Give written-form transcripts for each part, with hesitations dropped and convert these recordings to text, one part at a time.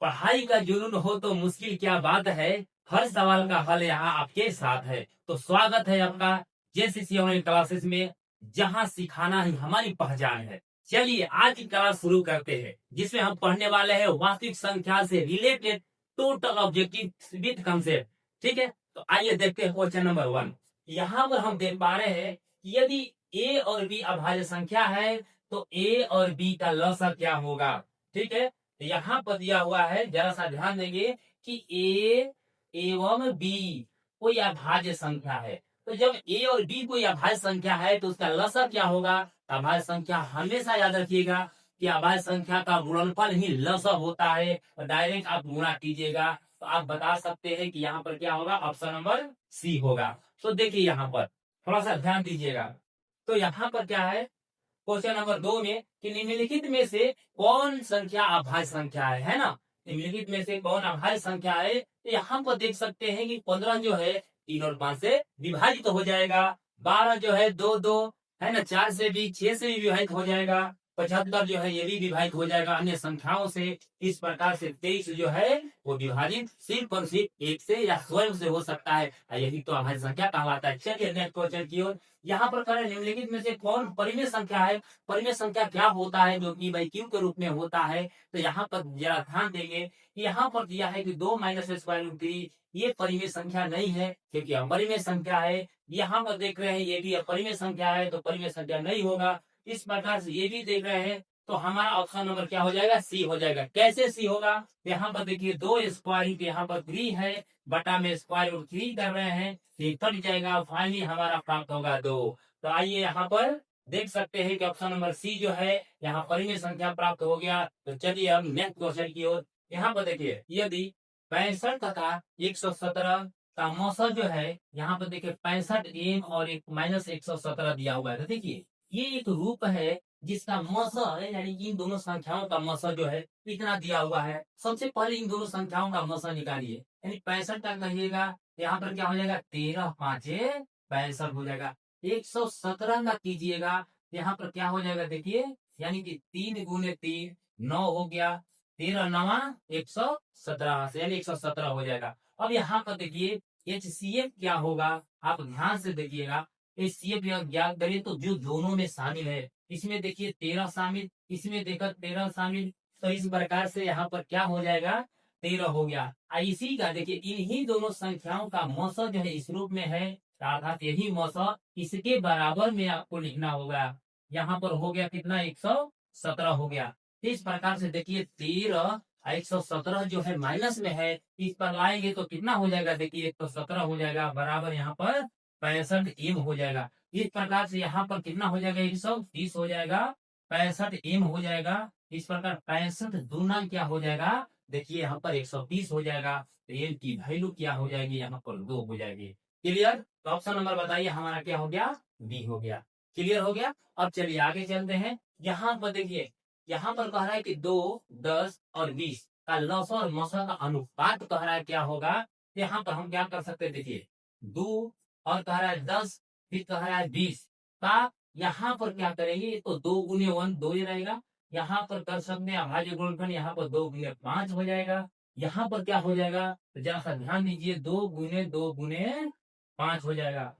पढ़ाई का जुनून हो तो मुश्किल क्या बात है, हर सवाल का हल यहाँ आपके साथ है। तो स्वागत है आपका जेसीसी ऑनलाइन क्लासेस में, जहाँ सिखाना ही हमारी पहचान है। चलिए आज की क्लास शुरू करते हैं, जिसमें हम पढ़ने वाले हैं वास्तविक संख्या से related total objective with concept. ठीक है, तो आइए देखते हैं क्वेश्चन नंबर 1। यहाँ पर हम देख पा रहे हैं कि यदि ए और बी अभाज्य संख्या है तो ए और बी का लसाअ क्या होगा। ठीक है, यहाँ पर दिया हुआ है, जरा सा ध्यान देंगे कि ए एवं बी कोई अभाज्य संख्या है। तो जब ए और बी कोई अभाज्य संख्या है तो उसका लसाअ क्या होगा। अभाज्य संख्या हमेशा याद रखिएगा कि अभाज्य संख्या का गुणनफल ही लसाअ होता है, और डायरेक्ट आप गुणा कीजिएगा तो आप बता सकते हैं कि यहाँ पर क्या होगा, ऑप्शन नंबर सी होगा। तो देखिए यहाँ पर थोड़ा सा ध्यान दीजिएगा। तो यहाँ पर क्या है क्वेश्चन नंबर 2 में कि निम्नलिखित में से कौन संख्या अभाज्य संख्या है ना। निम्नलिखित में से कौन अभाज्य संख्या है, तो यहाँ पर देख सकते हैं कि 15 जो है 3 और 5 से विभाजित हो जाएगा। 12 जो है 2 2 है ना, 4 से भी 6 से भी विभाजित हो जाएगा। 75 जो है ये भी विभाजित हो जाएगा अन्य संख्याओं से। इस प्रकार से 23 जो है वो विभाजित सिर्फ और सिर्फ एक से या स्वयं से हो सकता है, यही तो अभाज्य संख्या कहलाता है। चलिए नेक्स्ट क्वेश्चन की ओर। यहाँ पर करें निम्नलिखित में से कौन परिमेय संख्या है। परिमेय संख्या क्या होता है, जो कि बाई क्यू के रूप में होता है। तो यहाँ पर जरा ध्यान देंगे कि यहाँ पर दिया है कि 2 माइनस स्क्वायर रूट 3 ये परिमेय संख्या नहीं है, क्योंकि अपरिमेय संख्या है। यहाँ पर देख रहे हैं ये भी अपरिमेय संख्या है, तो परिमेय संख्या नहीं होगा। इस प्रकार से ये भी देख रहे हैं, तो हमारा ऑप्शन नंबर क्या हो जाएगा, सी हो जाएगा। कैसे सी होगा, यहाँ पर देखिए 2 स्क्वायर रूट यहाँ पर 3 है, बटा में स्क्वायर रूट 3 कर रहे हैं, ये कट जाएगा, फाइनली हमारा प्राप्त होगा 2। तो आइए यहाँ पर देख सकते हैं कि ऑप्शन नंबर सी जो है यहाँ परिमेय संख्या प्राप्त हो गया। तो चलिए हम नेक्स्ट क्वेश्चन की ओर। यहाँ पर देखिए यदि 65 तथा 117 का मौसा जो है, यहाँ पर देखिए 65 एम और एक माइनस 117 दिया हुआ है। तो देखिए ये एक रूप है जिसका मौसा है, यानी कि इन दोनों संख्याओं का मौसा जो है इतना दिया हुआ है। सबसे पहले इन दोनों संख्याओं का मौसा निकालिए, यानी 65 का कहिएगा, यहाँ पर क्या हो जाएगा 13 पाँचे 65 हो जाएगा। 117 का कीजिएगा, यहाँ पर क्या हो जाएगा देखिए, यानी कि 3 गुने 3 9 हो गया, 13 नवा 117 यानी 117 हो जाएगा। अब यहाँ पर देखिए HCF क्या होगा, आप ध्यान से देखिएगा। HCF ज्ञात करिए तो जो दोनों में शामिल है, इसमें देखिए 13 शामिल, इसमें देखा 13 शामिल, तो इस प्रकार से यहाँ पर क्या हो जाएगा 13 हो गया। इसी का देखिए इन्हीं दोनों संख्याओं का मौसा जो है इस रूप में है, अर्थात यही मौसा इसके बराबर में आपको लिखना होगा। यहाँ पर हो गया कितना 117 हो गया। इस प्रकार से देखिए 13 117 जो है माइनस में है, इस पर लाएंगे तो कितना हो जाएगा, देखिए 117 हो जाएगा बराबर यहाँ पर 65 एम हो जाएगा। इस प्रकार से यहाँ पर कितना हो जाएगा 130 हो जाएगा, 65 एम हो जाएगा। इस प्रकार 65 दूना क्या हो जाएगा, देखिए यहाँ पर 120 हो जाएगा। तो एम की वैल्यू क्या हो जाएगी, यहाँ पर 2 हो जाएगी। क्लियर, तो ऑप्शन नंबर बताइए हमारा क्या हो गया, बी हो गया। क्लियर हो गया। अब चलिए आगे चलते हैं। यहाँ पर देखिए, यहाँ पर कह रहा है कि 2 10 और 20 का लौसा और मौसा का अनुपात कह रहा है क्या होगा। यहाँ पर हम क्या कर सकते हैं, देखिए 2 और कह रहा है 10, फिर कह रहा है 20 का, यहाँ पर क्या करेंगे, तो 2 गुने 1 2 ही रहेगा। यहाँ पर कर सकते हैं अभाज्य गुणनफल, यहाँ पर 2 गुने 5 हो जाएगा। यहाँ पर क्या हो जाएगा, तो जरा सा ध्यान दीजिए, 2 गुने 5 हो जाएगा।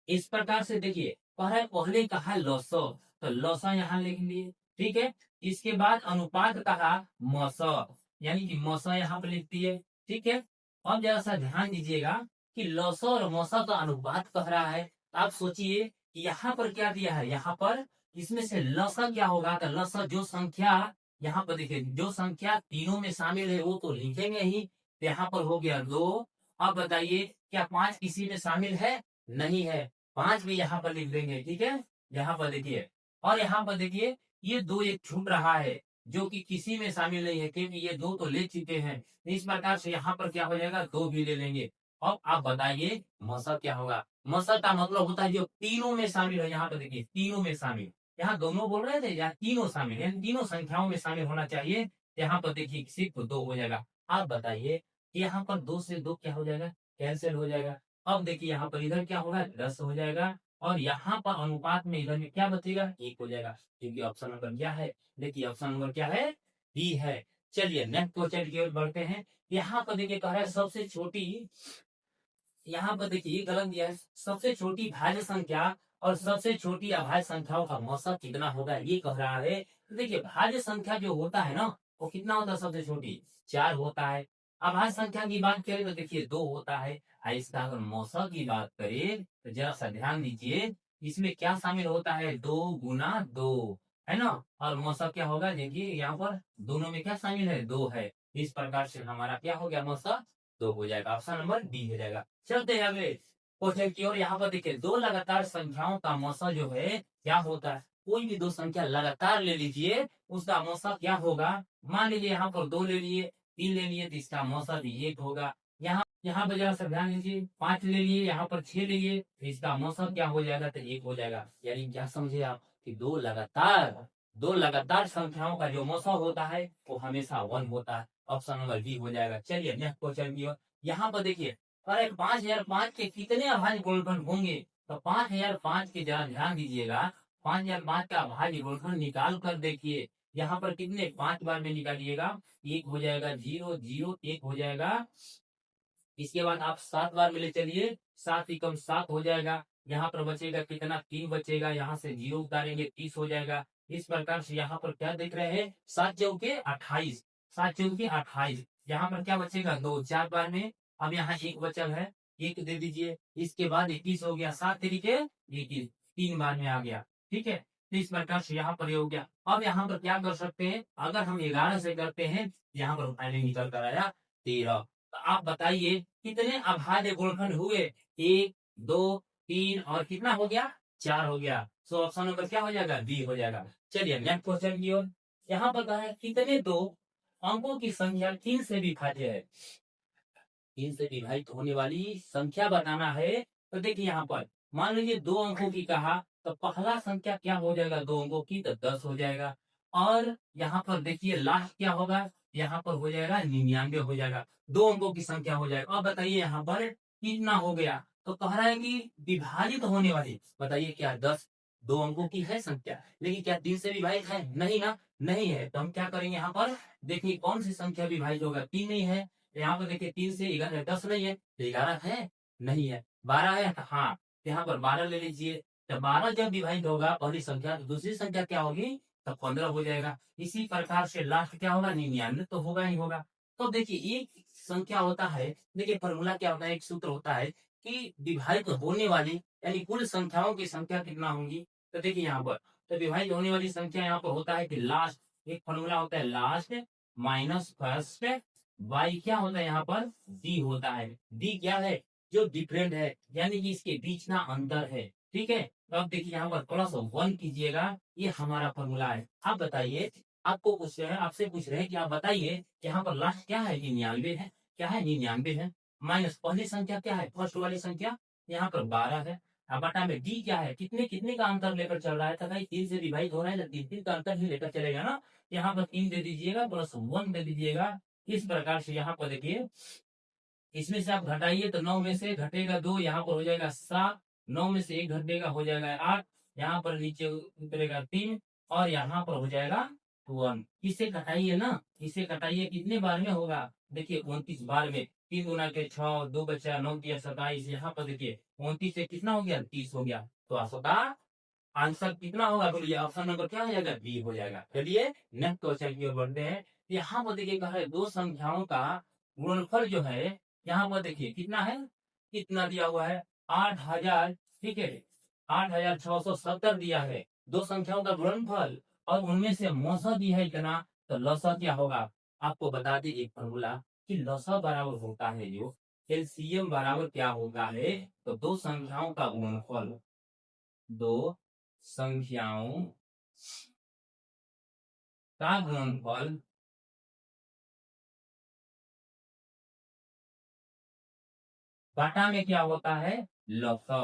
इस प्रकार से देखिए पहले कहा लौसा, तो लौसा यहाँ लिख लिए, ठीक है। इसके बाद अनुपात कहा मौसा, यानी कि मौसा यहाँ पर लिखती है, ठीक है। अब जरा सा ध्यान दीजिएगा कि लौसा और मौसा का अनुपात कह रहा है। आप सोचिए कि यहाँ पर क्या दिया है, यहाँ पर इसमें से लौसा क्या होगा, तो लौसा जो संख्या यहाँ पर देखिए, जो संख्या तीनों में शामिल है वो तो लिखेंगे ही। तो यहाँ पर हो गया 2। अब बताइए क्या 5 किसी में शामिल है, नहीं है, 5 भी यहाँ पर लिख देंगे, ठीक है। यहाँ पर देखिए, और यहाँ पर देखिए ये 2 एक छूट रहा है जो कि किसी में शामिल नहीं है, क्योंकि ये 2 तो ले चुके हैं। इस प्रकार से यहाँ पर क्या हो जाएगा, 2 भी ले लेंगे। अब आप बताइए मौसा क्या होगा। मौसा का मतलब होता है जो तीनों में शामिल है। यहाँ पर देखिए तीनों में शामिल, यहाँ दोनों बोल रहे थे, यहाँ तीनों शामिल, यानी तीनों संख्याओं में शामिल होना चाहिए। यहाँ पर देखिए सिर्फ 2 हो जाएगा। आप बताइए यहाँ पर 2 से 2 क्या हो जाएगा, कैंसिल हो जाएगा। अब देखिए यहाँ पर इधर क्या होगा, 10 हो जाएगा, और यहाँ पर अनुपात में इधर में क्या बचेगा, 1 हो जाएगा, क्योंकि ऑप्शन नंबर क्या है, देखिए ऑप्शन नंबर क्या है, बी है। चलिए नेक्स्ट क्वेश्चन की ओर बढ़ते हैं। यहाँ पर देखिए कह रहा है सबसे छोटी, यहाँ पर देखिए गलत दिया है, सबसे छोटी भाज्य संख्या और सबसे छोटी अभाज्य संख्याओं का औसत कितना होगा, ये कह रहा है। तो देखिए भाज्य संख्या जो होता है ना, वो कितना होता है, सबसे छोटी 4 होता है। अभाज्य संख्या की बात करें तो देखिए 2 होता है। और इसका अगर मौसा की बात करें तो जरा सा ध्यान दीजिए, इसमें क्या शामिल होता है, 2 गुना 2, है ना। और मौसा क्या होगा, देखिए यहाँ पर दोनों में क्या शामिल है, 2 है। इस प्रकार से हमारा क्या हो गया, मौसा 2 हो जाएगा, ऑप्शन नंबर डी हो जाएगा। चलते हैं अगले क्वेश्चन की ओर। यहाँ पर देखिए दो लगातार संख्याओं का मौसा जो है क्या होता है, कोई भी दो संख्या लगातार ले लीजिए, उसका मौसा क्या होगा। मान लीजिए यहाँ पर 2 ले लिए, 3 ले लिए, तो इसका मौसा भी 1 होगा। यहाँ यहाँ पर जरा सा ध्यान दीजिए, 5 ले लिए, यहाँ पर 6 ले लिए, तो इसका मौसा क्या हो जाएगा, तो 1 हो जाएगा। यानी क्या समझे आप कि दो लगातार संख्याओं का जो मौसा होता है वो हमेशा 1 होता है। ऑप्शन नंबर बी हो जाएगा। चलिए नेक्स्ट क्वेश्चन की ओर। यहाँ पर देखिए अरे 5005 के कितने अभाज्य गुणनफल होंगे, तो 5005 के जरा ध्यान दीजिएगा, 5005 का अभाज्य गुणनफल निकाल कर देखिए। यहाँ पर कितने 5 बार में निकालिएगा, 1 हो जाएगा, 0 0 1 हो जाएगा। इसके बाद आप 7 बार में ले चलिए, 7 एकम 7 हो जाएगा। यहाँ पर बचेगा कितना, 3 बचेगा, यहाँ से 0 उतारेंगे, 30 हो जाएगा। इस प्रकार से यहाँ पर क्या देख रहे हैं, 7 चौके 28, 7 चौके 28। यहाँ पर क्या बचेगा, 2 4 बार में। अब यहाँ 1 बचल है, 1 दे दीजिए। इसके बाद 21 हो गया, 7 तरीके 21, 3 बार में आ गया। ठीक है, तो इस प्रकार से यहाँ पर ये हो गया। अब यहाँ पर क्या कर सकते हैं, अगर हम 11 से करते हैं, यहाँ पर फाइनल निकल कर आया 13। तो आप बताइए कितने अभाज्य गुणनफल हुए, 1 2 3 और कितना हो गया, 4 हो गया। सो ऑप्शन नंबर क्या हो जाएगा, बी हो जाएगा। चलिए नेक्स्ट क्वेश्चन की ओर। यहाँ पर कहा है कितने दो अंकों की संख्या 3 से विभाज्य है, 3 से विभाजित होने वाली संख्या बताना है। तो देखिए यहाँ पर मान लीजिए 2 अंकों की कहा, तो पहला संख्या क्या हो जाएगा, 2 अंकों की, तो 10 हो जाएगा। और यहाँ पर देखिए लास्ट क्या होगा, यहाँ पर हो जाएगा 99 हो जाएगा, 2 अंकों की संख्या हो जाएगा। अब बताइए यहाँ पर कितना हो गया, तो कह रहा है कि विभाजित होने वाली, बताइए क्या 10 2 अंकों की है संख्या, लेकिन क्या 3 से विभाजित है, नहीं ना, नहीं है। तो हम क्या करेंगे, यहाँ पर देखिए कौन सी संख्या विभाजित होगा, 3 नहीं है। यहाँ पर देखिए 3 से 11 10 नहीं है, तो 11 है, नहीं है। 12 है, तो हाँ, तो यहाँ पर 12 ले लीजिए। तो 12 जब विभाजित होगा पहली संख्या, तो दूसरी संख्या क्या होगी, तो 15 हो जाएगा। इसी प्रकार से लास्ट क्या होगा, 99 तो होगा ही होगा। तो देखिए एक संख्या होता है, देखिए फॉर्मूला क्या होता है, एक सूत्र होता है कि विभाजित होने वाली यानी कुल संख्याओं की संख्या कितना होगी। तो देखिए यहाँ पर तो विभाजित होने वाली संख्या यहाँ पर होता है कि लास्ट, एक फॉर्मूला होता है लास्ट माइनस फर्स्ट वाई, क्या होता है यहाँ पर, डी होता है। डी क्या है, जो डिफरेंट है, यानी कि इसके बीच ना अंतर है। ठीक है, तो अब देखिए यहाँ पर प्लस 1 कीजिएगा, ये हमारा फॉर्मूला है। आप बताइए, आपको पूछ रहे हैं, आपसे पूछ रहे हैं कि आप बताइए यहाँ पर लास्ट क्या है, 99 है, क्या है, 99 है। माइनस पहली संख्या क्या है, फर्स्ट वाली संख्या, यहाँ पर 12 है। अब बटा में डी क्या है, कितने कितने का अंतर लेकर चल रहा है, तो भाई 3 से डिवाइड हो रहा है, तो 3 का अंतर ही लेकर चलेगा ना। यहाँ पर 3 दे दीजिएगा, प्लस 1 दे दीजिएगा। इस प्रकार से यहाँ पर देखिए, इसमें से आप घटाइए तो 9 में से घटेगा 2, यहाँ पर हो जाएगा 7, 9 में से 1 घटेगा, हो जाएगा 8, यहाँ पर नीचे उतरेगा 3, और यहाँ पर हो जाएगा 1। इसे घटाइए ना, इसे घटाइए, कितने बार में होगा, देखिए 29 बार में। 3 गुना के 6, 2 बचा, 9 दिया 27, यहाँ पर देखिए 29 से कितना हो गया, 30 हो गया। तो आपका आंसर कितना होगा, बोलिए ऑप्शन नंबर क्या हो जाएगा, बी हो जाएगा। चलिए नेक्स्ट क्वेश्चन की ओर बढ़ते हैं। यहाँ पर देखिए कहा है दो संख्याओं का गुणनफल जो है, यहाँ पर देखिए कितना है, कितना दिया हुआ है, 8000, ठीक है, 8670 दिया है। दो संख्याओं का गुणनफल और उनमें से मौसा दिया है इतना, तो लसा क्या होगा। आपको बता दें एक फॉर्मूला कि लसा बराबर होता है जो एलसीएम बराबर क्या होगा है, तो दो संख्याओं का गुणनफल, दो संख्याओं का गुणनफल घटा में क्या होता है, लसा।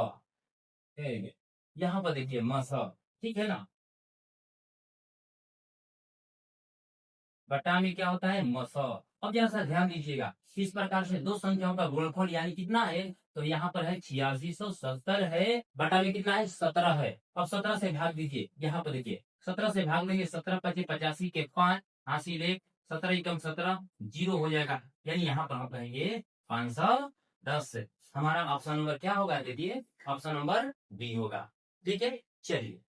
ठीक है, यहाँ पर देखिए मसा, ठीक है ना, घटा में क्या होता है, मसा। अब जरा सा ध्यान दीजिएगा, इस प्रकार से दो संख्याओं का गुणनफल यानी कितना है, तो यहाँ पर है 8670 है, बटा में कितना है, 17 है। अब 17 से भाग दीजिए, यहाँ पर देखिए 17 से भाग देंगे, 17 पचे 85 के 5, हासिल 1, 17 एकम 17 जीरो हो जाएगा, यानी यहाँ पर हम कहेंगे 510। हमारा ऑप्शन नंबर क्या होगा? देखिए ऑप्शन नंबर बी होगा। ठीक है, चलिए